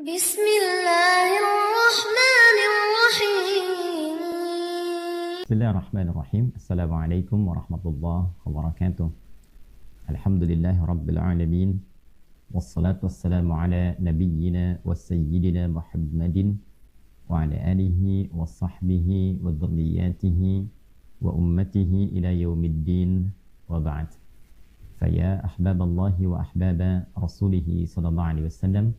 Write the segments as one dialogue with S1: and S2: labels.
S1: Bismillahirrahmanirrahim.
S2: Bismillahirrahmanirrahim. Assalamualaikum warahmatullahi wabarakatuh. Alhamdulillahi rabbil alamin. Wassalatu wassalamu ala nabiyyina wa sayyidina Muhammadin wa ala alihi wa sahbihi wa dhurriyyatihi wa ummatihi ila yaumiddin wa ba'd. Faya ahbaballahi wa ahbaba rasulihi sallallahu alaihi wasallam,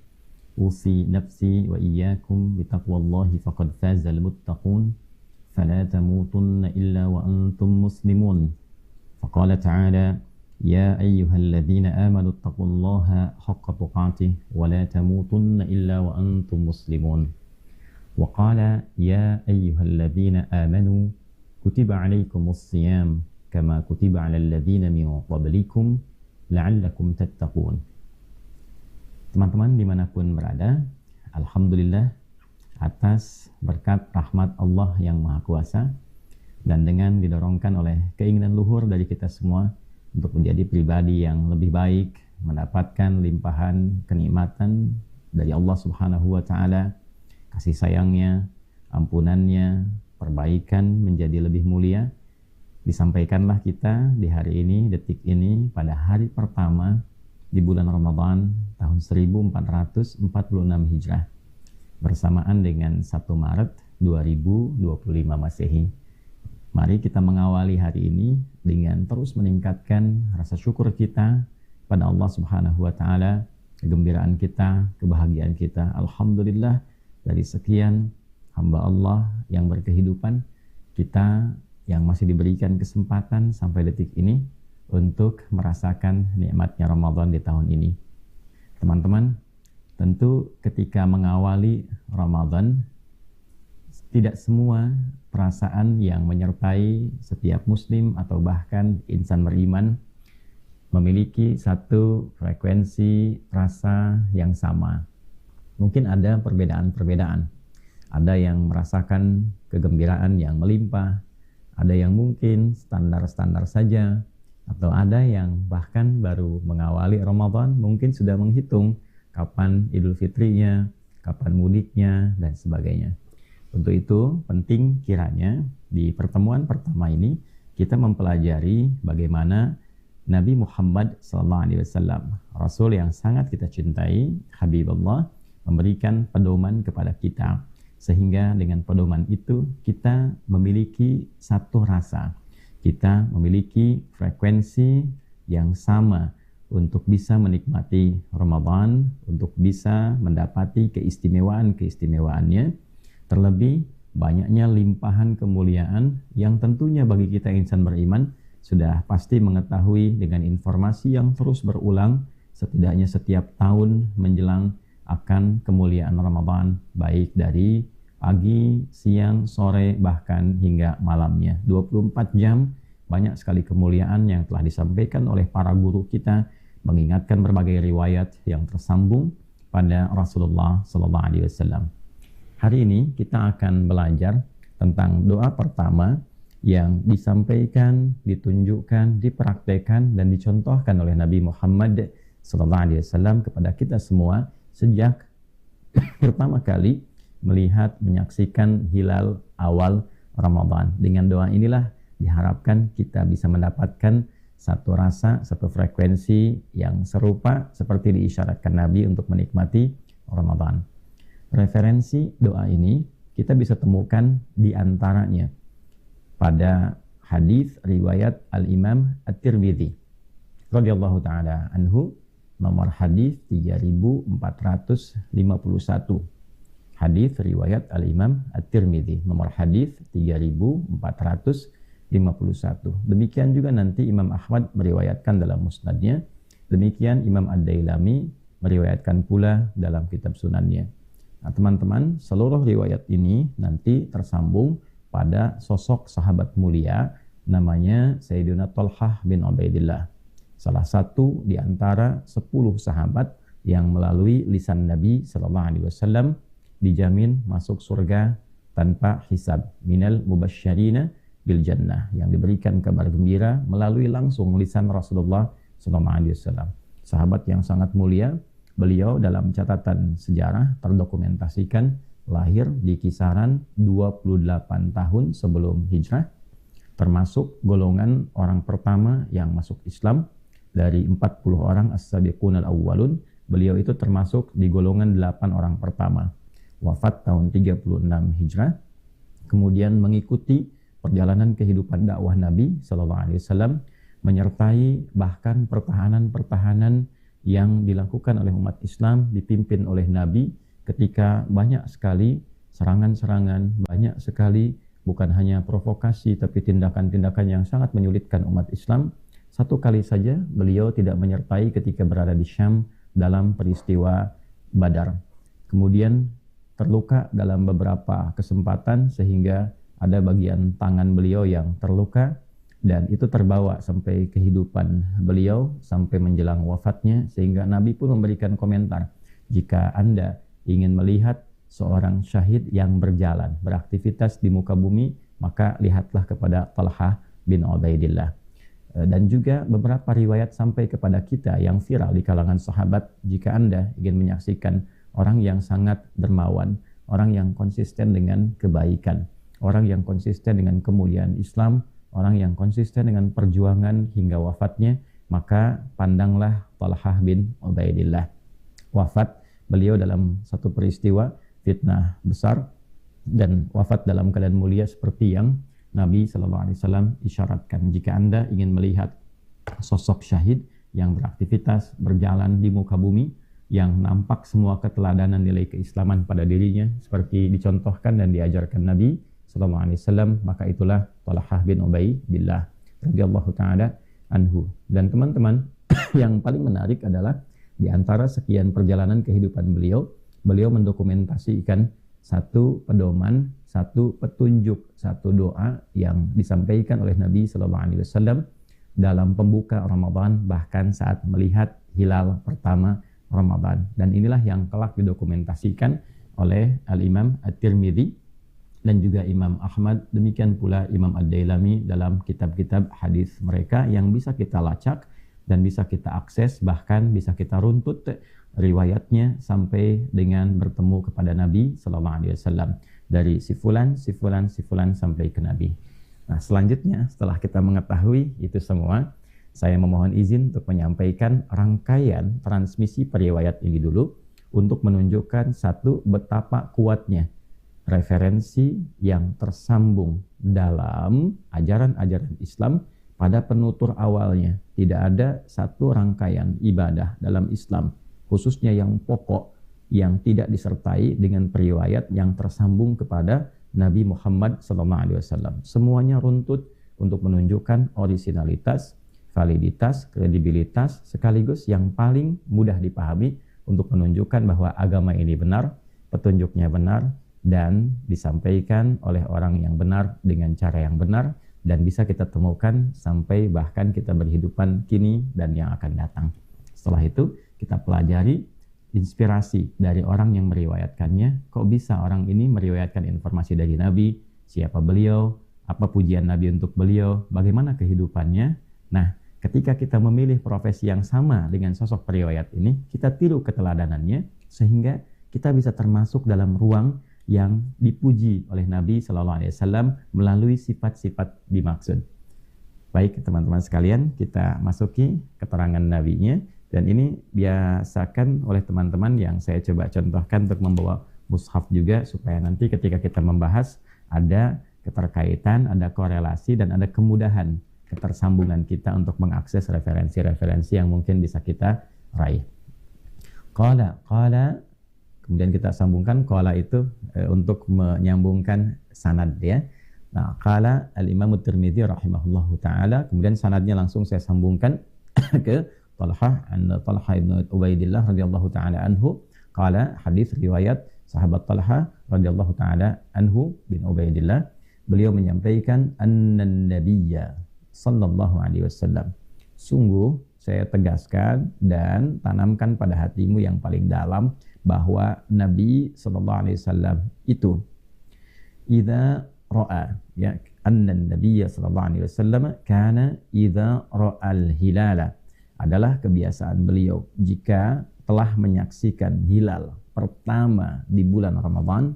S2: usi nafsi wa iyyakum bitaqwallahi faqad fazal muttaqun, fala tamutunna illa wa antum muslimun. Faqala ta'ala, ya ayyuhalladzina amanu taqullaha haqqa tuqatih wa la tamutunna illa wa antum muslimun. Wa qala ya ayyuhalladzina amanu kutiba alaikumus siyam kama kutiba alal ladzina min qablikum la'allakum tattaqun. Teman-teman dimanapun berada, alhamdulillah atas berkat rahmat Allah yang Maha Kuasa dan dengan didorongkan oleh keinginan luhur dari kita semua untuk menjadi pribadi yang lebih baik, mendapatkan limpahan kenikmatan dari Allah Subhanahu wa taala, kasih sayangnya, ampunannya, perbaikan menjadi lebih mulia. Disampaikanlah kita di hari ini, detik ini, pada hari pertama di bulan Ramadan tahun 1446 Hijrah bersamaan dengan 1 Maret 2025 Masehi. Mari kita mengawali hari ini dengan terus meningkatkan rasa syukur kita pada Allah Subhanahu wa taala, kegembiraan kita, kebahagiaan kita. Alhamdulillah, dari sekian hamba Allah yang berkehidupan, kita yang masih diberikan kesempatan sampai detik ini untuk merasakan nikmatnya Ramadan di tahun ini. Teman-teman, tentu ketika mengawali Ramadan, tidak semua perasaan yang menyertai setiap muslim atau bahkan insan beriman memiliki satu frekuensi rasa yang sama. Mungkin ada perbedaan-perbedaan. Ada yang merasakan kegembiraan yang melimpah, ada yang mungkin standar-standar saja, atau ada yang bahkan baru mengawali Ramadan mungkin sudah menghitung kapan Idul Fitrinya, kapan mudiknya, dan sebagainya. Untuk itu penting kiranya di pertemuan pertama ini kita mempelajari bagaimana Nabi Muhammad SAW, Rasul yang sangat kita cintai, Habibullah, memberikan pedoman kepada kita. Sehingga dengan pedoman itu kita memiliki satu rasa, kita memiliki frekuensi yang sama untuk bisa menikmati Ramadan, untuk bisa mendapati keistimewaan-keistimewaannya, terlebih banyaknya limpahan kemuliaan yang tentunya bagi kita insan beriman sudah pasti mengetahui dengan informasi yang terus berulang setidaknya setiap tahun menjelang akan kemuliaan Ramadan, baik dari pagi, siang, sore, bahkan hingga malamnya. 24 jam, banyak sekali kemuliaan yang telah disampaikan oleh para guru kita, mengingatkan berbagai riwayat yang tersambung pada Rasulullah SAW. Hari ini kita akan belajar tentang doa pertama yang disampaikan, ditunjukkan, dipraktekkan, dan dicontohkan oleh Nabi Muhammad SAW kepada kita semua sejak pertama kali melihat, menyaksikan hilal awal Ramadan. Dengan doa inilah diharapkan kita bisa mendapatkan satu rasa, satu frekuensi yang serupa seperti diisyaratkan Nabi untuk menikmati Ramadan. Referensi doa ini kita bisa temukan di antaranya pada hadis riwayat Al-Imam At-Tirmidzi radhiyallahu taala anhu, nomor hadis 3451. Hadis riwayat Al-Imam At-Tirmidzi, nomor hadis 3451. Demikian juga nanti Imam Ahmad meriwayatkan dalam musnadnya. Demikian Imam Ad-Dailami meriwayatkan pula dalam kitab sunannya. Nah, teman-teman, seluruh riwayat ini nanti tersambung pada sosok sahabat mulia namanya Sayyidina Thalhah bin Ubaidillah, salah satu di antara 10 sahabat yang melalui lisan Nabi SAW dijamin masuk surga tanpa hisab, minal mubasysyirina bil jannah, yang diberikan kabar gembira melalui langsung lisan Rasulullah SAW. Sahabat yang sangat mulia, beliau dalam catatan sejarah terdokumentasikan lahir di kisaran 28 tahun sebelum hijrah, termasuk golongan orang pertama yang masuk Islam. Dari 40 orang as-sabiqun al-awwalun, beliau itu termasuk di golongan 8 orang pertama. Wafat tahun 36 hijrah, kemudian mengikuti perjalanan kehidupan dakwah Nabi SAW, menyertai bahkan pertahanan-pertahanan yang dilakukan oleh umat Islam dipimpin oleh Nabi ketika banyak sekali serangan-serangan, banyak sekali bukan hanya provokasi tapi tindakan-tindakan yang sangat menyulitkan umat Islam. Satu kali saja beliau tidak menyertai ketika berada di Syam dalam peristiwa Badar. Kemudian terluka dalam beberapa kesempatan sehingga ada bagian tangan beliau yang terluka, dan itu terbawa sampai kehidupan beliau sampai menjelang wafatnya, sehingga Nabi pun memberikan komentar, jika Anda ingin melihat seorang syahid yang berjalan, beraktivitas di muka bumi, maka lihatlah kepada Talha bin Ubaidillah. Dan juga beberapa riwayat sampai kepada kita yang viral di kalangan sahabat, jika Anda ingin menyaksikan orang yang sangat dermawan, orang yang konsisten dengan kebaikan, orang yang konsisten dengan kemuliaan Islam, orang yang konsisten dengan perjuangan hingga wafatnya, maka pandanglah Talha bin Ubaidillah. Wafat beliau dalam satu peristiwa fitnah besar, dan wafat dalam keadaan mulia seperti yang Nabi SAW isyaratkan. Jika Anda ingin melihat sosok syahid yang beraktivitas, berjalan di muka bumi, yang nampak semua keteladanan nilai keislaman pada dirinya, seperti dicontohkan dan diajarkan Nabi SAW, maka itulah Talha bin Ubaidillah radhiyallahu ta'ala anhu. Dan teman-teman, yang paling menarik adalah di antara sekian perjalanan kehidupan beliau, beliau mendokumentasikan satu pedoman, satu petunjuk, satu doa yang disampaikan oleh Nabi SAW dalam pembuka Ramadan, bahkan saat melihat hilal pertama Ramadan. Dan inilah yang kelak didokumentasikan oleh Al-Imam At-Tirmidzi dan juga Imam Ahmad, demikian pula Imam Ad-Dailami dalam kitab-kitab hadis mereka yang bisa kita lacak dan bisa kita akses, bahkan bisa kita runtut riwayatnya sampai dengan bertemu kepada Nabi SAW, dari sifulan sampai ke Nabi. Nah, selanjutnya setelah kita mengetahui itu semua, saya memohon izin untuk menyampaikan rangkaian transmisi periwayat ini dulu untuk menunjukkan satu, betapa kuatnya referensi yang tersambung dalam ajaran-ajaran Islam pada penutur awalnya. Tidak ada satu rangkaian ibadah dalam Islam, khususnya yang pokok, yang tidak disertai dengan periwayat yang tersambung kepada Nabi Muhammad SAW. Semuanya runtut untuk menunjukkan orisinalitas, validitas, kredibilitas, sekaligus yang paling mudah dipahami untuk menunjukkan bahwa agama ini benar, petunjuknya benar, dan disampaikan oleh orang yang benar dengan cara yang benar, dan bisa kita temukan sampai bahkan kita berhidupan kini dan yang akan datang. Setelah itu kita pelajari inspirasi dari orang yang meriwayatkannya. Kok bisa orang ini meriwayatkan informasi dari Nabi? Siapa beliau? Apa pujian Nabi untuk beliau? Bagaimana kehidupannya? Nah, ketika kita memilih profesi yang sama dengan sosok periwayat ini, kita tiru keteladanannya sehingga kita bisa termasuk dalam ruang yang dipuji oleh Nabi SAW melalui sifat-sifat dimaksud. Baik teman-teman sekalian, kita masuki keterangan Nabi-nya. Dan ini biasakan oleh teman-teman yang saya coba contohkan untuk membawa mushaf juga, supaya nanti ketika kita membahas ada keterkaitan, ada korelasi, dan ada kemudahan ketersambungan kita untuk mengakses referensi-referensi yang mungkin bisa kita raih. Qala, kemudian kita sambungkan qala itu untuk menyambungkan sanad ya. Nah, qala al-Imam At-Tirmidzi rahimahullahu taala, kemudian sanadnya langsung saya sambungkan ke Talha bin Ubaidillah radhiyallahu taala anhu. Qala, hadis riwayat sahabat Talha radhiyallahu taala anhu bin Ubaidillah, beliau menyampaikan annan nabiyya sallallahu alaihi wasallam, sungguh saya tegaskan dan tanamkan pada hatimu yang paling dalam bahwa Nabi sallallahu alaihi wasallam itu idza ra'a, ya, annan nabiyya sallallahu alaihi wasallam kana idza ra'al hilala, adalah kebiasaan beliau jika setelah menyaksikan hilal pertama di bulan Ramadan,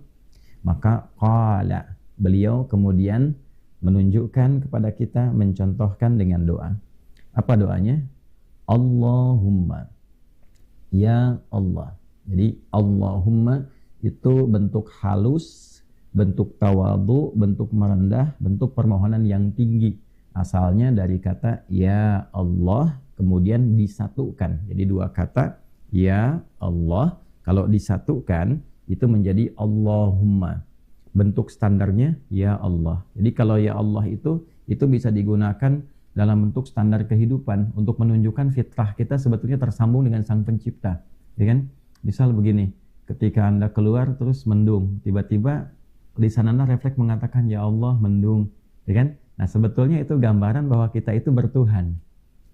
S2: maka qala, beliau kemudian menunjukkan kepada kita, mencontohkan dengan doa. Apa doanya? Allahumma, ya Allah. Jadi Allahumma itu bentuk halus, bentuk tawadhu, bentuk merendah, bentuk permohonan yang tinggi. Asalnya dari kata ya Allah, kemudian disatukan. Jadi dua kata, ya Allah, kalau disatukan itu menjadi Allahumma. Bentuk standarnya ya Allah. Jadi kalau ya Allah itu bisa digunakan dalam bentuk standar kehidupan untuk menunjukkan fitrah kita sebetulnya tersambung dengan Sang Pencipta. Ya kan? Misal begini, ketika Anda keluar terus mendung, tiba-tiba lisan Anda refleks mengatakan ya Allah mendung, ya kan? Nah, sebetulnya itu gambaran bahwa kita itu bertuhan.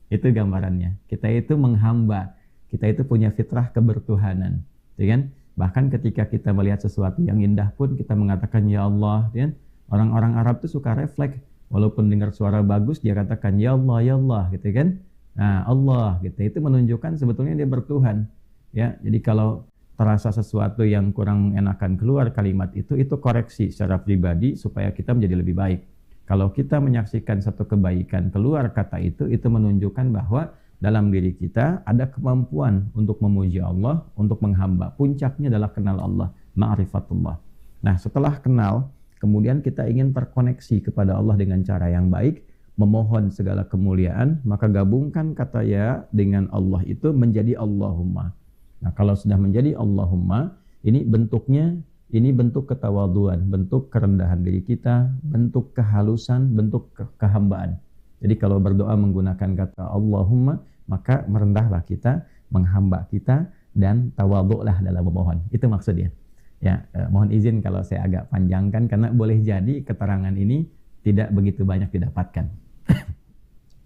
S2: Itu gambarannya. Kita itu menghamba. Kita itu punya fitrah kebertuhanan. Ya kan? Bahkan ketika kita melihat sesuatu yang indah pun kita mengatakan ya Allah. Ya kan? Orang-orang Arab itu suka refleks. Walaupun dengar suara bagus dia katakan ya Allah gitu kan. Nah, Allah gitu. Itu menunjukkan sebetulnya dia bertuhan. Ya, jadi kalau terasa sesuatu yang kurang enakan keluar kalimat itu koreksi secara pribadi supaya kita menjadi lebih baik. Kalau kita menyaksikan satu kebaikan keluar kata itu menunjukkan bahwa dalam diri kita ada kemampuan untuk memuji Allah, untuk menghamba. Puncaknya adalah kenal Allah, ma'rifatullah. Nah, setelah kenal, kemudian kita ingin terkoneksi kepada Allah dengan cara yang baik, memohon segala kemuliaan, maka gabungkan kata ya dengan Allah itu menjadi Allahumma. Nah, kalau sudah menjadi Allahumma, ini bentuknya, ini bentuk ketawaduan, bentuk kerendahan diri kita, bentuk kehalusan, bentuk kehambaan. Jadi kalau berdoa menggunakan kata Allahumma, maka merendahlah kita, menghamba kita, dan tawadhu'lah dalam memohon. Itu maksudnya. Ya, mohon izin kalau saya agak panjangkan, karena boleh jadi keterangan ini tidak begitu banyak didapatkan.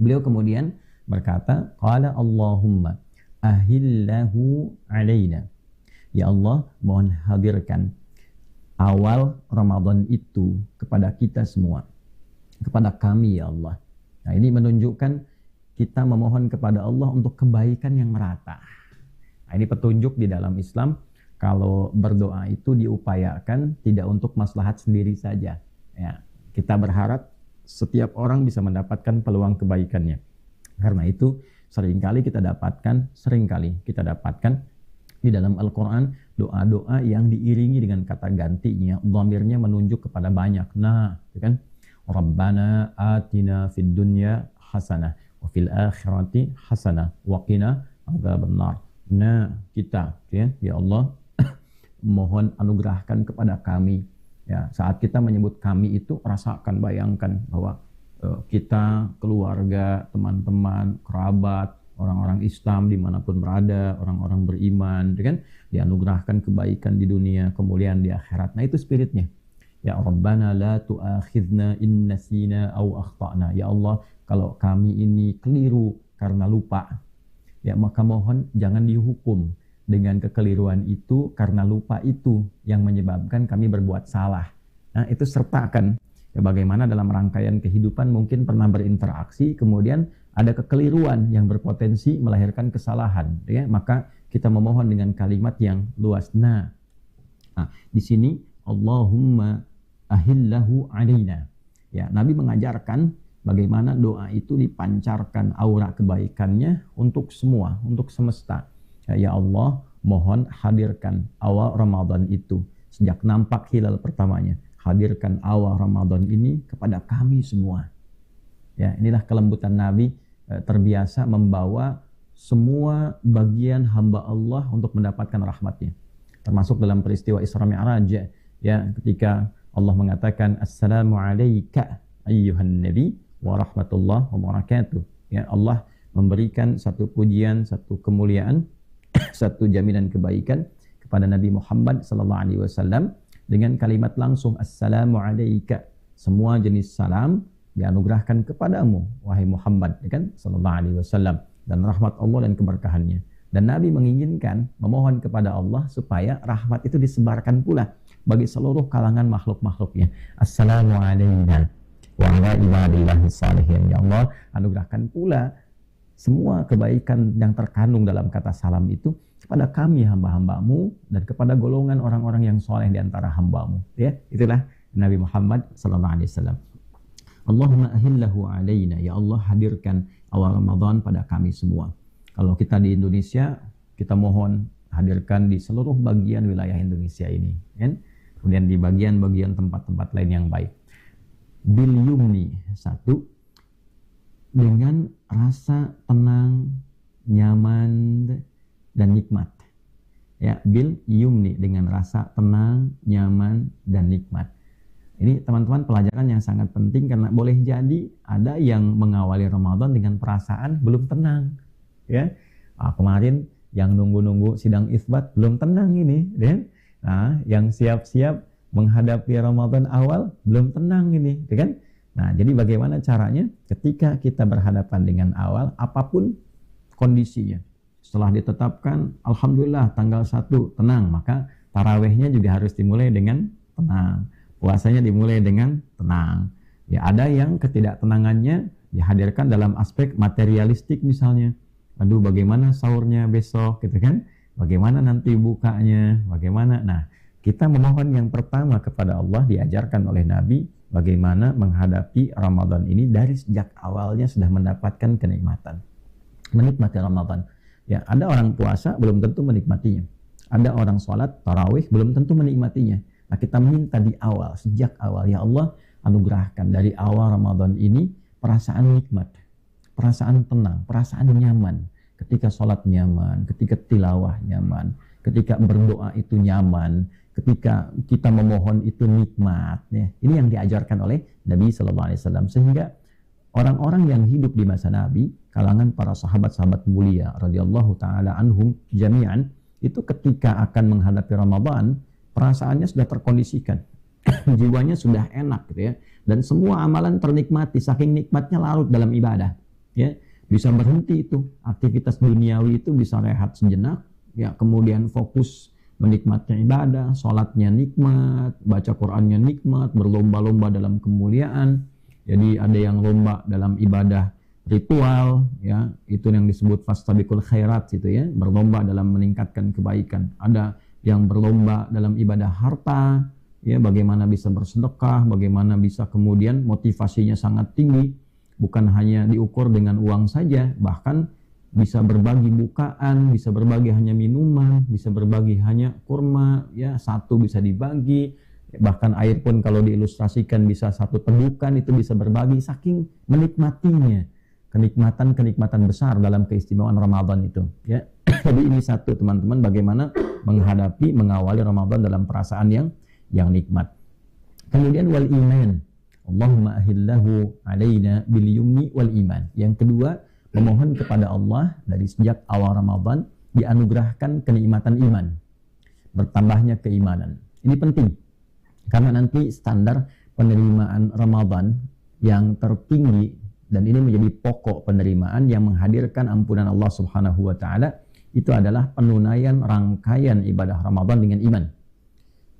S2: Beliau kemudian berkata, qala Allahumma ahillahu alaina. Ya Allah, mohon hadirkan awal Ramadan itu kepada kita semua, kepada kami ya Allah. Nah, ini menunjukkan kita memohon kepada Allah untuk kebaikan yang merata. Nah, ini petunjuk di dalam Islam, kalau berdoa itu diupayakan tidak untuk maslahat sendiri saja. Ya, kita berharap setiap orang bisa mendapatkan peluang kebaikannya. Karena itu seringkali kita dapatkan di dalam Al-Quran doa-doa yang diiringi dengan kata gantinya, dhamirnya menunjuk kepada banyak. Nah, kan? Rabbana atina fid dunya hasanah wa fil akhirati hasanah wa qina adzabannar. Nah, kita ya Allah mohon anugerahkan kepada kami. Ya, saat kita menyebut kami itu rasakan, bayangkan bahwa kita, keluarga, teman-teman, kerabat, orang-orang Islam dimanapun berada, orang-orang beriman, kan, dianugerahkan kebaikan di dunia, kemuliaan di akhirat. Nah, itu spiritnya. Ya Rabbana la tu'akhidna in nasina aw akhtana. Ya Allah, kalau kami ini keliru karena lupa, ya maka mohon jangan dihukum dengan kekeliruan itu karena lupa itu yang menyebabkan kami berbuat salah. Nah, itu sertakan. Ya, bagaimana dalam rangkaian kehidupan mungkin pernah berinteraksi, kemudian ada kekeliruan yang berpotensi melahirkan kesalahan, ya, maka kita memohon dengan kalimat yang luas. Nah, di sini Allahumma ahillahu alaina. Ya, Nabi mengajarkan bagaimana doa itu dipancarkan aura kebaikannya untuk semua, untuk semesta. Ya Allah, mohon hadirkan awal Ramadan itu sejak nampak hilal pertamanya. Hadirkan awal Ramadan ini kepada kami semua. Ya, inilah kelembutan Nabi, terbiasa membawa semua bagian hamba Allah untuk mendapatkan rahmatnya. Termasuk dalam peristiwa Isra Mi'raj, ya, ketika Allah mengatakan Assalamu alayka ayyuhan nabi wa rahmatullah wa barakatuh. Ya, Allah memberikan satu pujian, satu kemuliaan, satu jaminan kebaikan kepada Nabi Muhammad sallallahu alaihi wasallam dengan kalimat langsung Assalamu alayka. Semua jenis salam dianugerahkan kepadamu wahai Muhammad, ya kan, sallallahu alaihi wasallam, dan rahmat Allah dan keberkahannya. Dan Nabi menginginkan, memohon kepada Allah supaya rahmat itu disebarkan pula bagi seluruh kalangan makhluk-makhluknya. Assalamu alayna wa ala ibadillahi salihin. Ya Allah, anugerahkan pula semua kebaikan yang terkandung dalam kata salam itu kepada kami hamba-hambamu dan kepada golongan orang-orang yang soleh di antara hambamu. Ya, itulah Nabi Muhammad SAW. Allahumma ahillahu alaina, ya Allah hadirkan awal Ramadan pada kami semua. Kalau kita di Indonesia, kita mohon hadirkan di seluruh bagian wilayah Indonesia ini, kan? Kemudian di bagian-bagian tempat-tempat lain yang baik. Bil yumni, satu, dengan rasa tenang, nyaman, dan nikmat. Ya, bil yumni, dengan rasa tenang, nyaman, dan nikmat. Ini teman-teman pelajaran yang sangat penting karena boleh jadi ada yang mengawali Ramadan dengan perasaan belum tenang. Ya, kemarin yang nunggu-nunggu sidang isbat belum tenang ini, kan? Nah, yang siap-siap menghadapi Ramadan awal belum tenang ini, kan? Nah, jadi bagaimana caranya ketika kita berhadapan dengan awal, apapun kondisinya. Setelah ditetapkan, alhamdulillah tanggal 1 tenang, maka tarawehnya juga harus dimulai dengan tenang. Puasanya dimulai dengan tenang. Ya, ada yang ketidaktenangannya dihadirkan dalam aspek materialistik misalnya. Aduh, bagaimana sahurnya besok, gitu kan? Bagaimana nanti bukanya, bagaimana? Nah, kita memohon yang pertama kepada Allah, diajarkan oleh Nabi bagaimana menghadapi Ramadan ini dari sejak awalnya sudah mendapatkan kenikmatan. Menikmati Ramadan. Ya, ada orang puasa belum tentu menikmatinya. Ada orang sholat tarawih belum tentu menikmatinya. Nah, kita minta di awal, sejak awal, ya Allah anugerahkan dari awal Ramadan ini perasaan nikmat, perasaan tenang, perasaan nyaman. Ketika sholat nyaman, ketika tilawah nyaman, ketika berdoa itu nyaman, ketika kita memohon itu nikmat. Ya. Ini yang diajarkan oleh Nabi SAW. Sehingga orang-orang yang hidup di masa Nabi, kalangan para sahabat-sahabat mulia, radhiyallahu ta'ala anhum jami'an, itu ketika akan menghadapi Ramadan, perasaannya sudah terkondisikan. Jiwanya sudah enak, gitu ya. Dan semua amalan ternikmati, saking nikmatnya larut dalam ibadah. Ya. Bisa berhenti itu, aktivitas duniawi itu bisa rehat sejenak, ya, kemudian fokus menikmatnya ibadah, sholatnya nikmat, baca Qur'annya nikmat, berlomba-lomba dalam kemuliaan. Jadi ada yang lomba dalam ibadah ritual, ya, itu yang disebut fastabiqul khairat, itu ya, berlomba dalam meningkatkan kebaikan. Ada yang berlomba dalam ibadah harta, ya, bagaimana bisa bersedekah, bagaimana bisa kemudian motivasinya sangat tinggi. Bukan hanya diukur dengan uang saja, bahkan bisa berbagi bukaan, bisa berbagi hanya minuman, bisa berbagi hanya kurma, ya, satu bisa dibagi, bahkan air pun kalau diilustrasikan bisa satu tegukan, itu bisa berbagi, saking menikmatinya. Kenikmatan-kenikmatan besar dalam keistimewaan Ramadan itu, ya. Jadi ini satu, teman-teman, bagaimana menghadapi, mengawali Ramadan dalam perasaan yang nikmat. Kemudian wal iman. Allahumma ahillahu alaina bil yumni wal iman. Yang kedua, memohon kepada Allah dari sejak awal Ramadan dianugerahkan kenikmatan iman, bertambahnya keimanan. Ini penting karena nanti standar penerimaan Ramadan yang tertinggi, dan ini menjadi pokok penerimaan yang menghadirkan ampunan Allah Subhanahu wa taala, itu adalah penunaian rangkaian ibadah Ramadan dengan iman.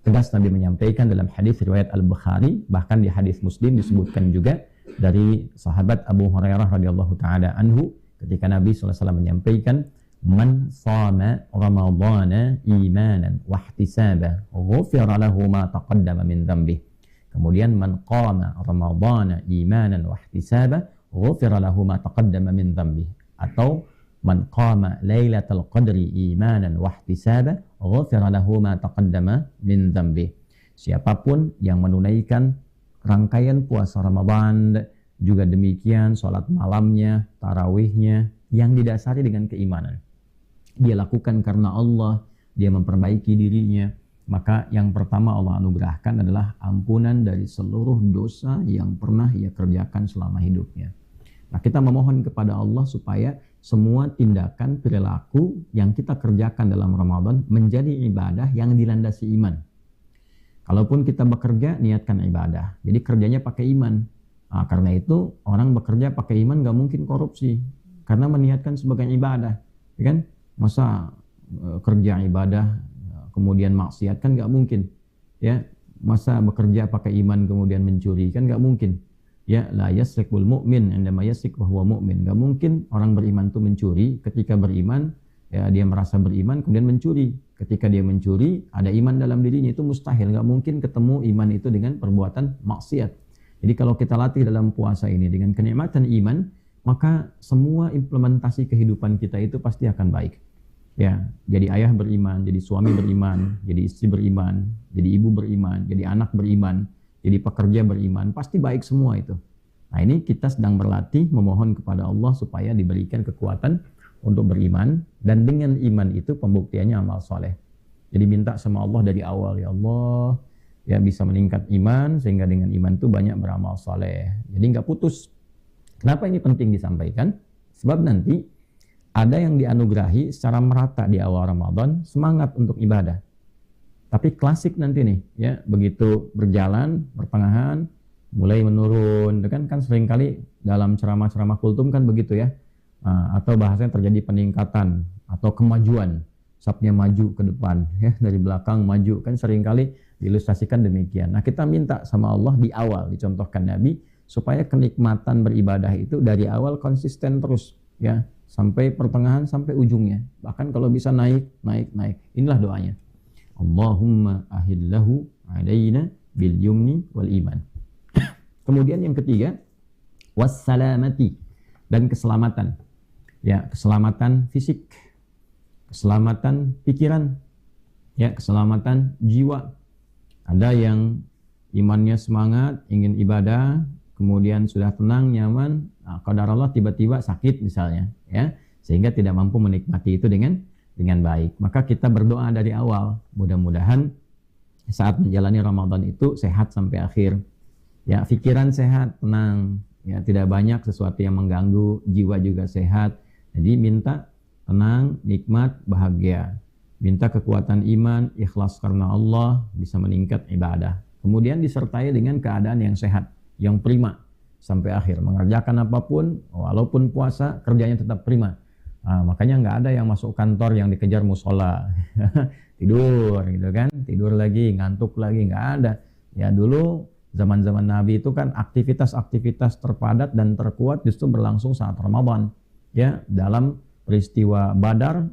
S2: Tegas Nabi menyampaikan dalam hadis riwayat Al-Bukhari, bahkan di hadis Muslim disebutkan juga dari sahabat Abu Hurairah radhiyallahu taala anhu, ketika Nabi SAW menyampaikan, man shama ramadhana imanan wa ihtisaban ghufira lahu ma taqaddama min dhanbihi. Kemudian man qama ramadhana imanan wa ihtisaban ghufira lahu ma taqaddama min dhanbihi. Atau man qama lailatul qadri imanan wa ihtisaban ghufira lahu ma taqaddama min dhanbihi. Siapapun yang menunaikan rangkaian puasa Ramadan, juga demikian sholat malamnya, tarawihnya, yang didasari dengan keimanan. Dia lakukan karena Allah, dia memperbaiki dirinya, maka yang pertama Allah anugerahkan adalah ampunan dari seluruh dosa yang pernah ia kerjakan selama hidupnya. Nah, kita memohon kepada Allah supaya semua tindakan perilaku yang kita kerjakan dalam Ramadan menjadi ibadah yang dilandasi iman. Kalaupun kita bekerja, niatkan ibadah. Jadi kerjanya pakai iman. Nah, karena itu orang bekerja pakai iman gak mungkin korupsi, karena meniatkan sebagai ibadah, ya kan? Masa kerja ibadah kemudian maksiat, kan gak mungkin, ya. Masa bekerja pakai iman kemudian mencuri, kan gak mungkin. Ya, la yasriqul mu'min indama yasriq wa huwa mu'min. Enggak mungkin orang beriman itu mencuri, ketika beriman ya dia merasa beriman kemudian mencuri. Ketika dia mencuri ada iman dalam dirinya, itu mustahil. Enggak mungkin ketemu iman itu dengan perbuatan maksiat. Jadi kalau kita latih dalam puasa ini dengan kenikmatan iman, maka semua implementasi kehidupan kita itu pasti akan baik. Ya, jadi ayah beriman, jadi suami beriman, jadi istri beriman, jadi ibu beriman, jadi anak beriman, jadi pekerja beriman, pasti baik semua itu. Nah, ini kita sedang berlatih memohon kepada Allah supaya diberikan kekuatan untuk beriman, dan dengan iman itu pembuktiannya amal soleh. Jadi minta sama Allah dari awal, ya Allah, ya bisa meningkat iman sehingga dengan iman itu banyak beramal soleh. Jadi nggak putus. Kenapa ini penting disampaikan? Sebab nanti ada yang dianugerahi secara merata di awal Ramadan semangat untuk ibadah. Tapi klasik nanti nih, ya begitu berjalan, pertengahan, mulai menurun. Kan seringkali dalam ceramah-ceramah kultum kan begitu ya. Atau bahasanya terjadi peningkatan atau kemajuan. Sapnya maju ke depan, ya dari belakang maju. Kan seringkali diilustrasikan demikian. Nah, kita minta sama Allah di awal, dicontohkan Nabi, supaya kenikmatan beribadah itu dari awal konsisten terus, ya sampai pertengahan, sampai ujungnya. Bahkan kalau bisa naik. Inilah doanya. Allahumma ahillahu alaina bil yumni wal iman. Kemudian yang ketiga, wassalamati, dan keselamatan. Ya, keselamatan fisik, keselamatan pikiran, ya keselamatan jiwa. Ada yang imannya semangat, ingin ibadah, kemudian sudah tenang, nyaman, qadar Allah tiba-tiba sakit misalnya, ya, sehingga tidak mampu menikmati itu dengan baik. Maka kita berdoa dari awal, mudah-mudahan saat menjalani Ramadan itu sehat sampai akhir. Ya, pikiran sehat, tenang, ya tidak banyak sesuatu yang mengganggu, jiwa juga sehat. Jadi minta tenang, nikmat, bahagia. Minta kekuatan iman, ikhlas karena Allah, bisa meningkat ibadah. Kemudian disertai dengan keadaan yang sehat, yang prima sampai akhir. Mengerjakan apapun, walaupun puasa, kerjanya tetap prima. Makanya nggak ada yang masuk kantor yang dikejar musola, tidur gitu kan, tidur lagi, ngantuk lagi, nggak ada. Ya dulu zaman-zaman Nabi itu kan aktivitas-aktivitas terpadat dan terkuat justru berlangsung saat Ramadan. Ya, dalam peristiwa Badar,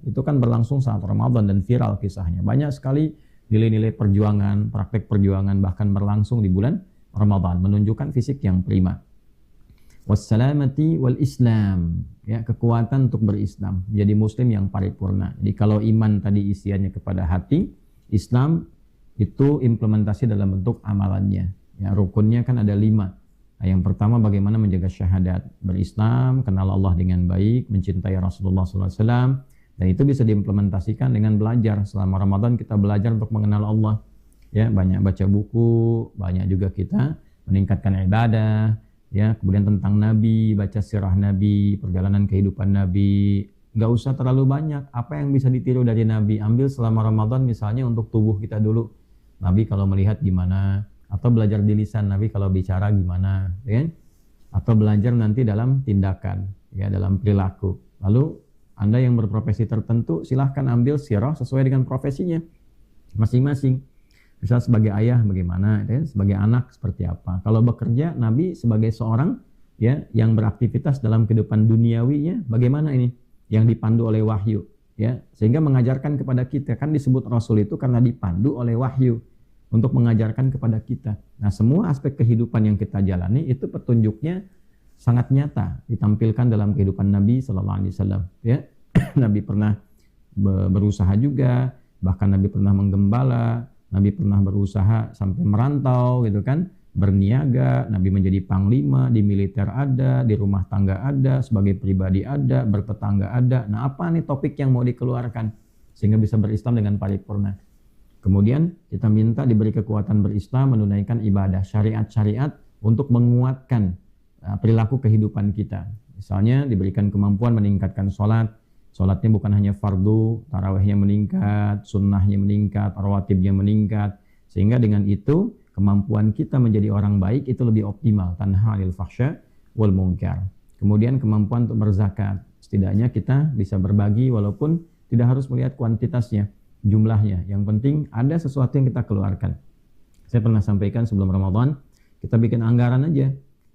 S2: itu kan berlangsung saat Ramadan dan viral kisahnya. Banyak sekali nilai-nilai perjuangan, praktek perjuangan bahkan berlangsung di bulan Ramadan, menunjukkan fisik yang prima. Wassalamati wal Islam, ya kekuatan untuk berislam, jadi muslim yang paripurna. Jadi kalau iman tadi isiannya kepada hati, Islam itu implementasi dalam bentuk amalannya. Ya, rukunnya kan ada 5. Nah, yang pertama bagaimana menjaga syahadat, berislam, kenal Allah dengan baik, mencintai Rasulullah SAW, dan itu bisa diimplementasikan dengan belajar. Selama Ramadan kita belajar untuk mengenal Allah. Ya, banyak baca buku, banyak juga kita meningkatkan ibadah. Ya, kemudian tentang Nabi, baca sirah Nabi, perjalanan kehidupan Nabi. Nggak usah terlalu banyak. Apa yang bisa ditiru dari Nabi, ambil selama Ramadan misalnya untuk tubuh kita dulu. Nabi kalau melihat gimana, atau belajar di lisan Nabi kalau bicara gimana, ya? Atau belajar nanti dalam tindakan, ya dalam perilaku. Lalu Anda yang berprofesi tertentu, silahkan ambil sirah sesuai dengan profesinya masing-masing. Misal sebagai ayah bagaimana, ya? Sebagai anak seperti apa. Kalau bekerja, Nabi sebagai seorang ya yang beraktivitas dalam kehidupan duniawinya, bagaimana ini? Yang dipandu oleh wahyu, ya sehingga mengajarkan kepada kita. Kan disebut Rasul itu karena dipandu oleh wahyu untuk mengajarkan kepada kita. Nah, semua aspek kehidupan yang kita jalani itu petunjuknya sangat nyata ditampilkan dalam kehidupan Nabi Sallallahu Alaihi Wasallam. Ya, Nabi pernah berusaha juga, bahkan Nabi pernah menggembala. Nabi pernah berusaha sampai merantau gitu kan, berniaga, Nabi menjadi panglima, di militer ada, di rumah tangga ada, sebagai pribadi ada, bertetangga ada. Nah, apa nih topik yang mau dikeluarkan sehingga bisa berislam dengan paripurna? Kemudian kita minta diberi kekuatan berislam, menunaikan ibadah, syariat-syariat untuk menguatkan perilaku kehidupan kita. Misalnya diberikan kemampuan meningkatkan sholat. Sholatnya bukan hanya fardu, tarawihnya meningkat, sunnahnya meningkat, rawatibnya meningkat. Sehingga dengan itu kemampuan kita menjadi orang baik itu lebih optimal. Tanha 'anil fahsya wal munkar. Kemudian kemampuan untuk berzakat. Setidaknya kita bisa berbagi walaupun tidak harus melihat kuantitasnya, jumlahnya. Yang penting ada sesuatu yang kita keluarkan. Saya pernah sampaikan sebelum Ramadan, kita bikin anggaran aja.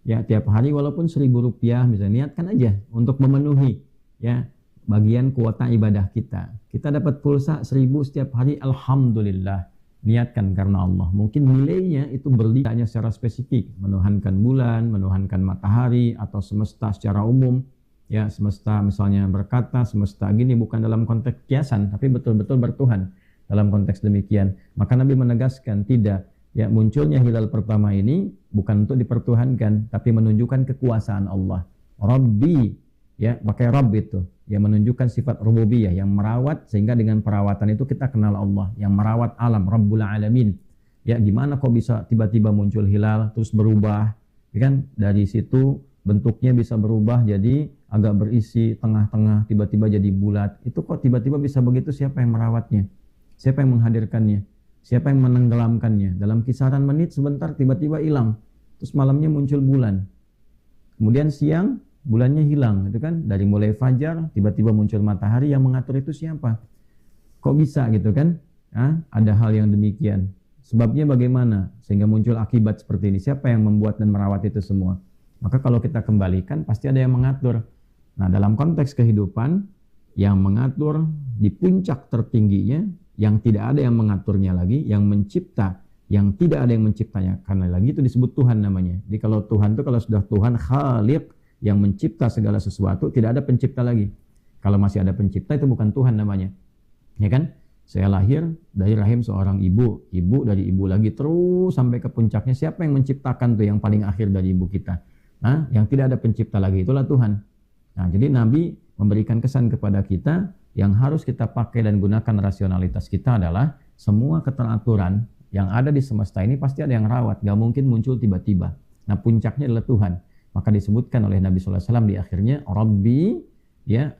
S2: ya tiap hari walaupun Rp1.000 misalnya, niatkan aja untuk memenuhi ya bagian kuota ibadah kita. Kita dapat pulsa 1.000 setiap hari, alhamdulillah. Niatkan karena Allah. Mungkin nilainya itu berlimpahnya secara spesifik, menuhankan bulan, menuhankan matahari atau semesta secara umum. Ya, semesta misalnya berkata, semesta gini bukan dalam konteks kiasan, tapi betul-betul bertuhan dalam konteks demikian. Maka Nabi menegaskan tidak, ya munculnya hilal pertama ini bukan untuk dipertuhankan, tapi menunjukkan kekuasaan Allah. Rabbi, ya pakai Rabb itu, yang menunjukkan sifat rububiyah yang merawat, sehingga dengan perawatan itu kita kenal Allah yang merawat alam, Rabbul Alamin. Ya gimana kok bisa tiba-tiba muncul hilal terus berubah, ya kan? Dari situ bentuknya bisa berubah jadi agak berisi tengah-tengah, tiba-tiba jadi bulat. Itu kok tiba-tiba bisa begitu? Siapa yang merawatnya? Siapa yang menghadirkannya? Siapa yang menenggelamkannya? Dalam kisaran menit sebentar tiba-tiba hilang. Terus malamnya muncul bulan. Kemudian siang bulannya hilang, gitu kan? Dari mulai fajar tiba-tiba muncul matahari. Yang mengatur itu siapa? Kok bisa gitu kan? Ada hal yang demikian. Sebabnya bagaimana sehingga muncul akibat seperti ini? Siapa yang membuat dan merawat itu semua? Maka kalau kita kembalikan pasti ada yang mengatur. Nah, dalam konteks kehidupan, yang mengatur di puncak tertingginya, yang tidak ada yang mengaturnya lagi, yang mencipta, yang tidak ada yang menciptanya karena lagi, itu disebut Tuhan namanya. Jadi kalau Tuhan itu, kalau sudah Tuhan Khaliq yang mencipta segala sesuatu, tidak ada pencipta lagi. Kalau masih ada pencipta itu bukan Tuhan namanya. Ya kan? Saya lahir dari rahim seorang ibu, ibu dari ibu lagi terus sampai ke puncaknya. Siapa yang menciptakan tuh yang paling akhir dari ibu kita? Yang tidak ada pencipta lagi, itulah Tuhan. Nah, jadi Nabi memberikan kesan kepada kita yang harus kita pakai dan gunakan rasionalitas kita adalah semua keteraturan yang ada di semesta ini pasti ada yang rawat, gak mungkin muncul tiba-tiba. Nah, puncaknya adalah Tuhan. Maka disebutkan oleh Nabi SAW di akhirnya, Rabbi, ya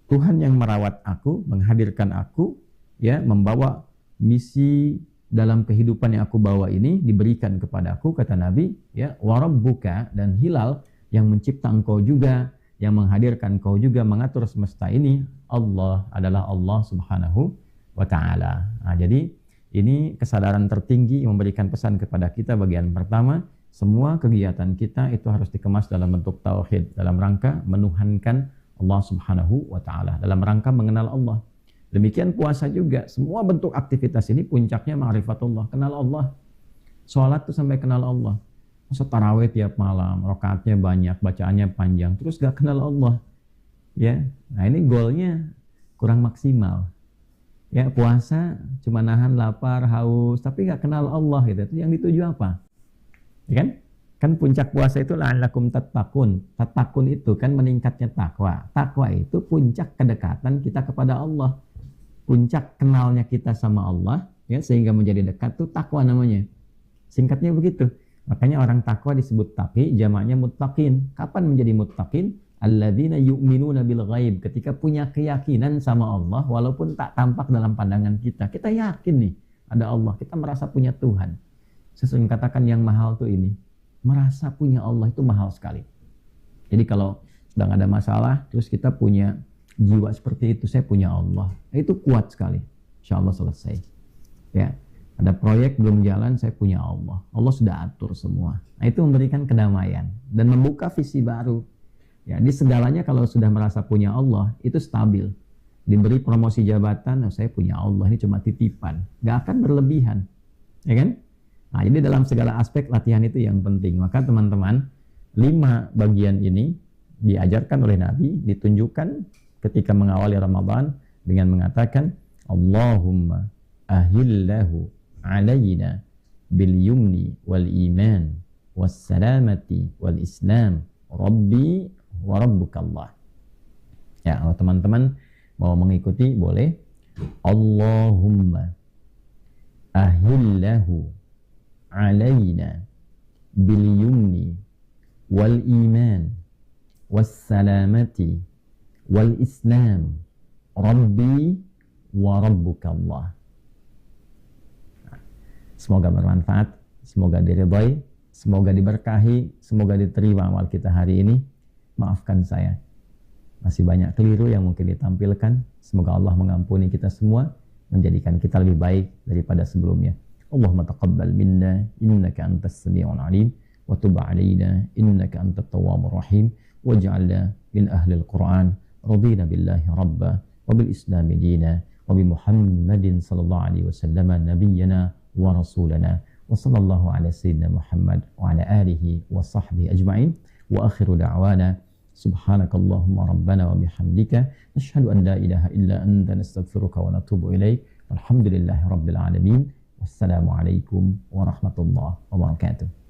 S2: Tuhan yang merawat aku, menghadirkan aku, ya membawa misi dalam kehidupan yang aku bawa ini diberikan kepadaku, kata Nabi, ya warabbuka, dan hilal yang mencipta engkau juga, yang menghadirkan engkau juga, mengatur semesta ini, Allah adalah Allah Subhanahu wa Ta'ala. Nah, jadi ini kesadaran tertinggi memberikan pesan kepada kita. Bagian pertama, semua kegiatan kita itu harus dikemas dalam bentuk tauhid, dalam rangka menuhankan Allah Subhanahu wa Ta'ala, dalam rangka mengenal Allah. Demikian puasa juga, semua bentuk aktivitas ini puncaknya ma'rifatullah, kenal Allah. Sholat tuh sampai kenal Allah. Masa tarawih tiap malam, rakaatnya banyak, bacaannya panjang, terus gak kenal Allah. Ya, nah ini goalnya kurang maksimal. Ya, puasa cuma nahan lapar, haus, tapi gak kenal Allah gitu. Itu yang dituju apa? Ya kan? Kan puncak puasa itu la'allakum tattaqun. Tattaqun itu kan meningkatnya takwa. Takwa itu puncak kedekatan kita kepada Allah. Puncak kenalnya kita sama Allah, ya, sehingga menjadi dekat tuh takwa namanya. Singkatnya begitu. Makanya orang takwa disebut taqi, jamaknya muttaqin. Kapan menjadi muttaqin? Alladzina yu'minuna bil ghaib. Ketika punya keyakinan sama Allah walaupun tak tampak dalam pandangan kita. Kita yakin nih ada Allah, kita merasa punya Tuhan. Saya sering katakan yang mahal tuh ini, merasa punya Allah itu mahal sekali. Jadi kalau sedang ada masalah terus kita punya jiwa seperti itu, saya punya Allah, itu kuat sekali. Insya Allah selesai. Ya, ada proyek belum jalan, saya punya Allah. Allah sudah atur semua. Nah, itu memberikan kedamaian dan membuka visi baru. Ya, di segalanya kalau sudah merasa punya Allah, itu stabil. Diberi promosi jabatan, saya punya Allah, ini cuma titipan, nggak akan berlebihan, ya kan? Nah, jadi dalam segala aspek latihan itu yang penting. Maka teman-teman, 5 bagian ini diajarkan oleh Nabi, ditunjukkan ketika mengawali Ramadan dengan mengatakan Allahumma ahillahu alayna bil yumni wal iman was salamati wal islam rabbi wa rabbukallah. Ya, kalau teman-teman mau mengikuti boleh. Allahumma ahillahu alayna bil yumni wal iman was salamati wal islam rabbi wa rabbukallah. Semoga bermanfaat, semoga diridhai, semoga diberkahi, semoga diterima amal kita hari ini. Maafkan saya, masih banyak keliru yang mungkin ditampilkan. Semoga Allah mengampuni kita semua, menjadikan kita lebih baik daripada sebelumnya. Allahumma taqabbal minna innaka antas sami'ul alim wa tub alaina innaka antat tawwabur rahim waj'alna min ahli al-Qur'an radina billahi rabba wa bil islami dina wa bi Muhammadin sallallahu alaihi wasallam nabiyyana wa rasulana wa sallallahu ala sayyidina Muhammad wa ala alihi wa sahbihi ajma'in wa akhiru da'wana subhanakallahumma rabbana wa bihamdika nashhadu an la ilaha illa anta nastaghfiruka wa natubu ilaik walhamdulillahi rabbil alamin wassalamu alaikum warahmatullahi wabarakatuh.